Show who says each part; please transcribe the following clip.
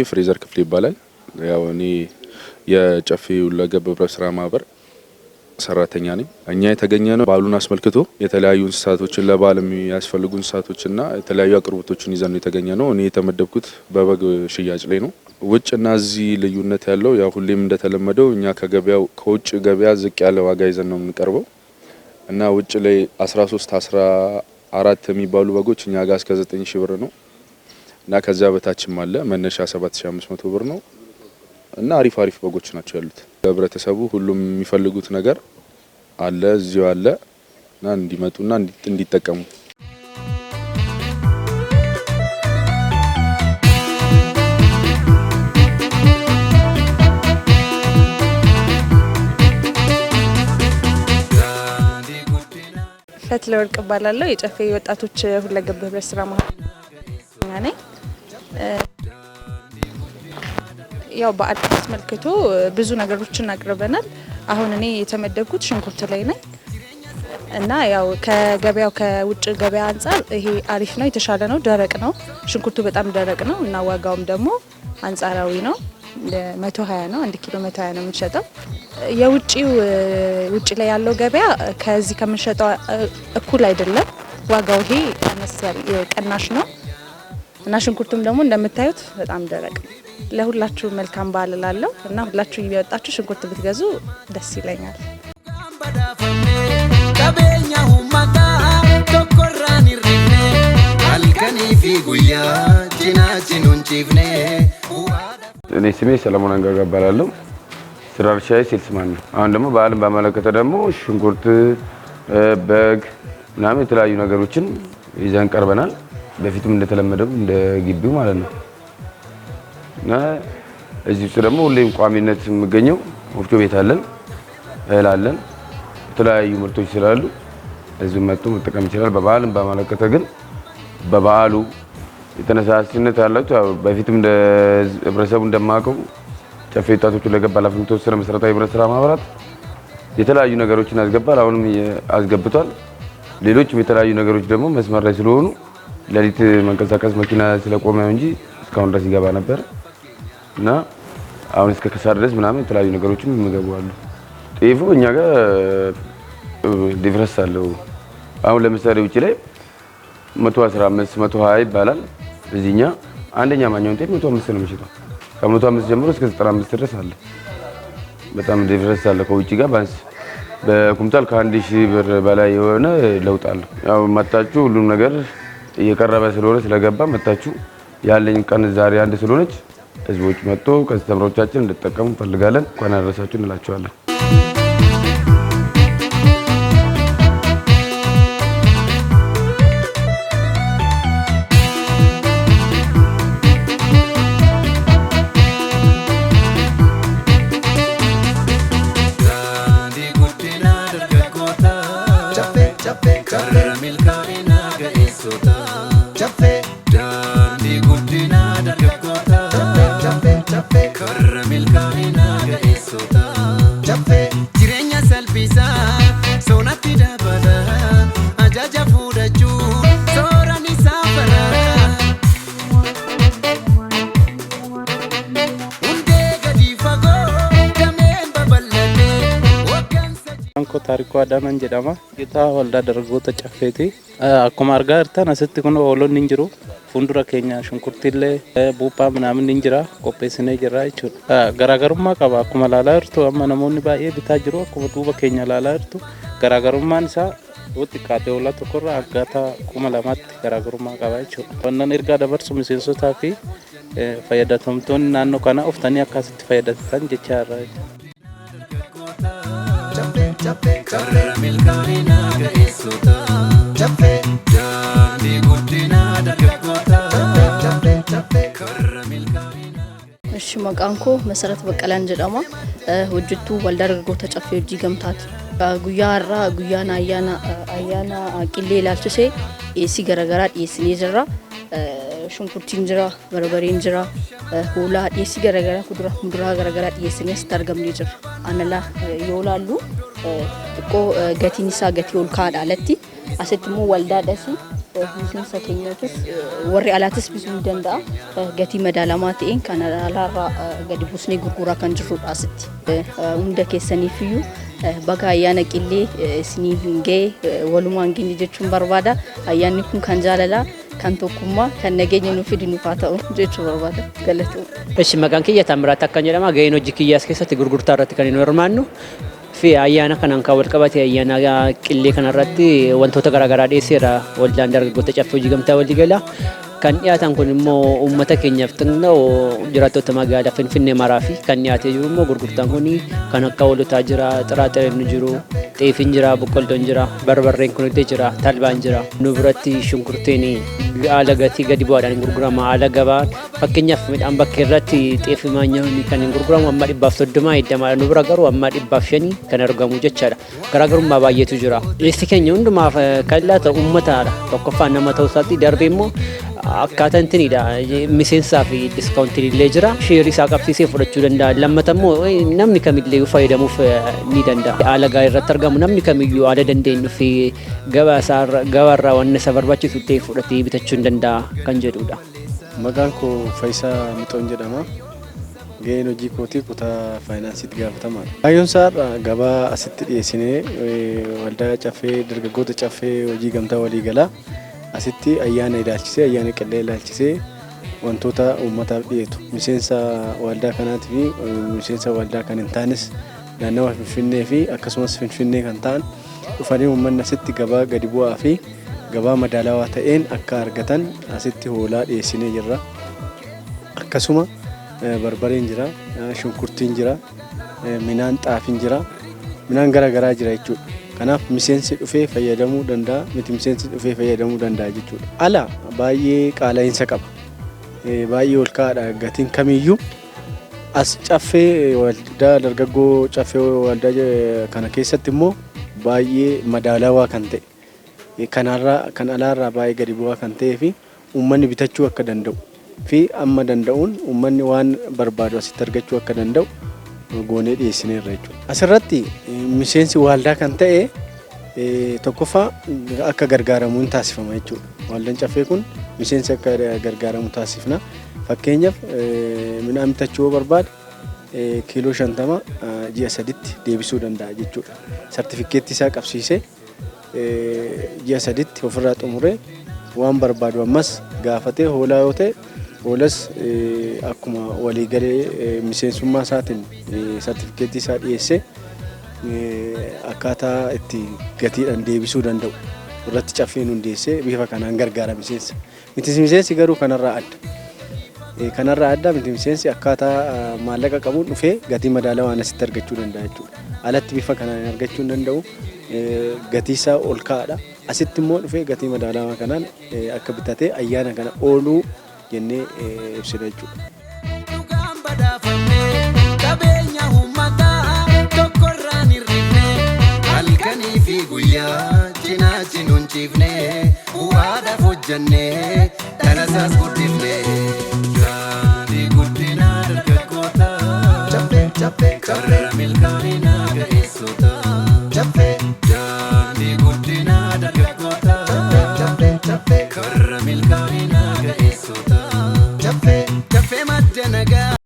Speaker 1: ፍሬዘር ክፍል ይባላል። ያው እኔ የጨፌ ሁለገብ ህብረት ስራ ማህበር ሰራተኛ ነኝ። እኛ የተገኘነው በዓሉን አስመልክቶ የተለያዩ እንስሳቶችን ለበዓል የሚያስፈልጉ እንስሳቶችና የተለያዩ አቅርቦቶችን ይዘን ነው የተገኘነው። እኔ የተመደብኩት በበግ ሽያጭ ላይ ነው። ውጭና እዚህ ልዩነት ያለው ያው ሁሌም እንደተለመደው እኛ ከውጭ ገበያ ዝቅ ያለ ዋጋ ይዘን ነው የምንቀርበው እና ውጭ ላይ 13 14 የሚባሉ በጎች እኛ ጋር እስከ 9000 ብር ነው እና ከዛ በታችም አለ መነሻ 7500 ብር ነው እና አሪፍ በጎች ናቸው ያሉት። ህብረተሰቡ ሁሉም የሚፈልጉት ነገር አለ እዚሁ አለ እና እንዲመጡና እንዲጠቀሙ።
Speaker 2: ፈትለወርቅ እባላለሁ። የጨፌ ወጣቶች ሁለገብ ህብረት ስራ ማህበር ነኝ። ያው በዓል አስመልክቶ ብዙ ነገሮችን አቅርበናል። አሁን እኔ የተመደብኩት ሽንኩርት ላይ ነኝ እና ያው ከውጭ ገበያ አንጻር ይሄ አሪፍ ነው፣ የተሻለ ነው፣ ደረቅ ነው። ሽንኩርቱ በጣም ደረቅ ነው እና ዋጋውም ደግሞ አንጻራዊ ነው። 120 ነው፣ 1 ኪሎ 120 ነው የምንሸጠው። ውጭ ላይ ያለው ገበያ ከዚህ ከምንሸጠው እኩል አይደለም። ዋጋው ይሄ ቀናሽ ነው እና ሽንኩርቱም ደግሞ እንደምታዩት በጣም ደረቅ ነው። ለሁላችሁ መልካም በዓል እላለሁ እና ሁላችሁ እየወጣችሁ ሽንኩርት ብትገዙ ደስ ይለኛል።
Speaker 3: እኔ ስሜ ሰለሞን አንጋጋ እባላለሁ። ስራ እርሻዬ ሴልስማን ነው። አሁን ደግሞ በዓልን በመለከተ ደግሞ ሽንኩርት፣ በግ ምናምን የተለያዩ ነገሮችን ይዘን ቀርበናል። በፊትም እንደተለመደው እንደ ግቢው ማለት ነው እና እዚህ ውስጥ ደግሞ ሁሌም ቋሚነት የሚገኘው ወፍጮ ቤት አለን፣ እህል አለን፣ የተለያዩ ምርቶች ስላሉ እዚህ መጥቶ መጠቀም ይችላል። በበዓልን በመለከተ ግን በበዓሉ የተነሳሽነት ያላችሁ በፊትም እንደ ህብረተሰቡ እንደማቀው ጨፌ ወጣቶች ሁለገብ ኃላፊነት የተወሰነ መሰረታዊ ህብረት ስራ ማህበራት የተለያዩ ነገሮችን ያስገባል። አሁንም አስገብቷል። ሌሎችም የተለያዩ ነገሮች ደግሞ መስመር ላይ ስለሆኑ ለሊት መንቀሳቀስ መኪና ስለቆመ እንጂ እስካሁን ድረስ ይገባ ነበር እና አሁን እስከ ከሳር ድረስ ምናምን የተለያዩ ነገሮችም የሚገቡ አሉ። ጤፉ እኛ ጋር ዲፍረንስ አለው። አሁን ለምሳሌ ውጪ ላይ 115 120 ይባላል። እዚህኛ አንደኛ ማኛውን ጤፍ 105 ነው የሚሸጠው። ከ105 ጀምሮ እስከ 95 ድረስ አለ። በጣም ዲፍረንስ አለ ከውጪ ጋር ባንስ በኩንታል ከ1000 ብር በላይ የሆነ ለውጥ አለ። ያው መጣችሁ ሁሉም ነገር እየቀረበ ስለሆነ ስለገባ መጣችሁ ያለኝ ቀን ዛሬ አንድ ስለሆነች ህዝቦች መጥቶ ከስተመሮቻችን እንድትጠቀሙ ፈልጋለን። እንኳን አደረሳችሁ እንላችኋለን።
Speaker 4: ታሪኩ አዳናን ጀዳማ ጌታ ወልዳ ደረጎተ ጨፌቲ አኩማ አርጋ እርተን አስቲ ኩኖ ኦሎን እንጅሩ ፉንዱራ ኬኛ ሽንኩርቲለ ቡፓ ምናምን እንጅራ ቆጴስኔ ጅራ ይቹ ገራገሩማ ቀባ አኩማ ላላርቱ አማ ነሞኒ ባኤ ቢታ ጅሩ አኩማ ዱባ ኬኛ ላላርቱ ገራገሩማን ሳ ወጥ ካቴ ወላ ተቆራ አጋታ ኩማ ለማት ገራገሩማ ቀባ ይቹ ወነን እርጋ ደበርሱ ሚሴንሶ ታፊ ፈየዳቶምቶን ናኖ ካና ኦፍታኒ አካስት ፈየዳታን ጀቻራ
Speaker 5: እሺ መቃንኮ መሰረት በቀላን ጀዳማ ወጅቱ ወልዳ ደርጎተ ጨፌ እጂ ገምታት ጉያራ ጉያና አያና አቂሌ ላልተሴ ኤሲ ገረገራ ኤሲ ጀራ ሽንኩርት እንጀራ በርበሬ እንጀራ ሆላ ኤሲ ገረገራ ኩድራ ገረገራ ኤሲ ነስተርገም ሊጀር አነላ ይውላሉ እኮ ገቲኒሳ ገቲውል ካዳለቲ አሰትሙ ወልዳ ደሲ miseensa keenyatis warri alaatis bisuu ni danda'a gatii madaalamaa ta'een kan alaarraa gadi buusnee gurguraa kan jirrudha asitti hunda keessaniifiyyuu baga ayyaana qillee isiniif hin ga'e walumaan geenye jechuun barbaada ayyaanni kun kan jaalalaa kan tokkummaa kan nageenya nuuf fidu nuuf haa ta'u jechuu barbaada galatu.
Speaker 6: Eshi maqaan kiyya Taamiraat akkan jedhama ga'een hojii kiyyaas keessatti gurgurtaa irratti kan hin hirmaannu fi ayyaana kanaan kan wal qabate ayyaana qillee kanarratti wantoota garaagaraa dhiyeesseera waldaan dargaggoota caffee hojii gamtaa walii gala kan dhiyaatan kun immoo uummata keenyaaf xinnoo jiraattota magaalaa Finfinnee maraa fi kan dhiyaatee jiru immoo gurgurtaan kun kan akka hoolotaa jira xiraaxireen jiru xeefiin jira boqqoltoon jira barbarreen kun illee jira talbaan jira nu biratti shunkurtiin haala gatii gadi bu'aadhaan gurgurama haala gabaan fakkeenyaaf midhaan bakka irratti xeefi maanyaan kan gurguramu amma 130 eddamaadha nu bira garuu amma 500 kan argamu jechaadha garaagarummaa baay'eetu jira dhiyeessi keenya hundumaaf kallaa ta'u uummataadha tokkoffaa nama ta'uu isaatti darbee immoo akkaataa intiniidha miseensaa fi diskaawuntiin illee jira sheerii isaa qabsiisee fudhachuu danda'a lammata immoo namni kamillee fayyadamuuf ni danda'a haala gaarii irratti argamu namni kamiyyuu haala dandeenyu fi gabaarraa waan isa barbaachisu ta'e fudhatee bitachuu danda'a kan jedhudha.
Speaker 7: Maqaan koo Faayisaa Mixoon jedhama. Ga'een hojii kootii kutaa faayinaansiitti gaafatamaadha. Kaayyoon isaa gabaa asitti dhiyeessinee waldaa caffee dargaggoota caffee hojii gamtaa walii galaa asitti ayyaana ilaalchisee ayyaana qillee ilaalchisee wantoota uummataaf dhiyeetu miseensa waldaa kanaatii fi miseensa waldaa kan hin taanes naannawa Finfinnee fi akkasumas Finfinnee kan ta'an dhufanii uummanni asitti gabaa gadi bu'aa fi gabaa madaalawaa ta'een akka argatan asitti hoolaa dhiyeessinee jirra. Akkasuma barbareen jira, shunkurtiin jira, midhaan xaafiin jira, midhaan garaagaraa jira jechuudha. Kanaaf miseensi dhufee fayyadamuu danda'a, miti miseensi dhufee fayyadamuu danda'a jechuudha. Ala baay'ee qaala'insa qaba. Baay'ee ol ka'aadha gatiin kamiyyuu. As caffee waldaa dargaggoo caffee waldaa kana keessatti immoo baay'ee madaalawaa kan ta'e kanarraa kan alaarraa baay'ee gadi bu'aa kan ta'ee fi uummanni bitachuu akka danda'u fi amma danda'uun uummanni waan barbaadu asitti argachuu akka danda'u goonee dhiyeessineerra jechuudha. Asirratti miseensi waldaa kan ta'e tokkoffaa akka gargaaramu hin taasifama jechuudha. Waldaan caffee kun miseensi akka gargaaramu taasifna. Fakkeenyaaf midhaan bitachuu barbaade kiiloo 50 ji'a 3tti deebisuu danda'a jechuudha. Sartifikeetti isaa qabsiisee ji'a 3tti ofirraa xumuree waan barbaadu ammas gaafatee hoolaa yoo ta'e hoolas akkuma waliigalee miseensummaa isaatiin sartifikeetti isaa dhiyeessee akkaataa itti gatiidhaan deebisuu danda'u irratti caffeen hundeessee bifa kanaan gargaara miseensa. Miti miseensi garuu kanarraa adda. Kanarraa adda miti miseensi akkaataa maallaqa qabuun dhufee gatii madaalawaan asitti argachuu danda'a jechuudha. Alatti bifa kanaan argachuu hin danda'u. Gatii isaa ol ka'aadha. Asitti immoo dhufee gatii madaalawaa kanaan akka bitatee ayyaana kana ooluu jennee ibsina jechuudha. Qabeenya uummataa tokkorraan hir'ifne halkanii fi guyyaa cinaachi nuun ciifne bu'aadhaaf hojjenne dhalasaas guddifne yaadii guddinaa dargaggoota caffee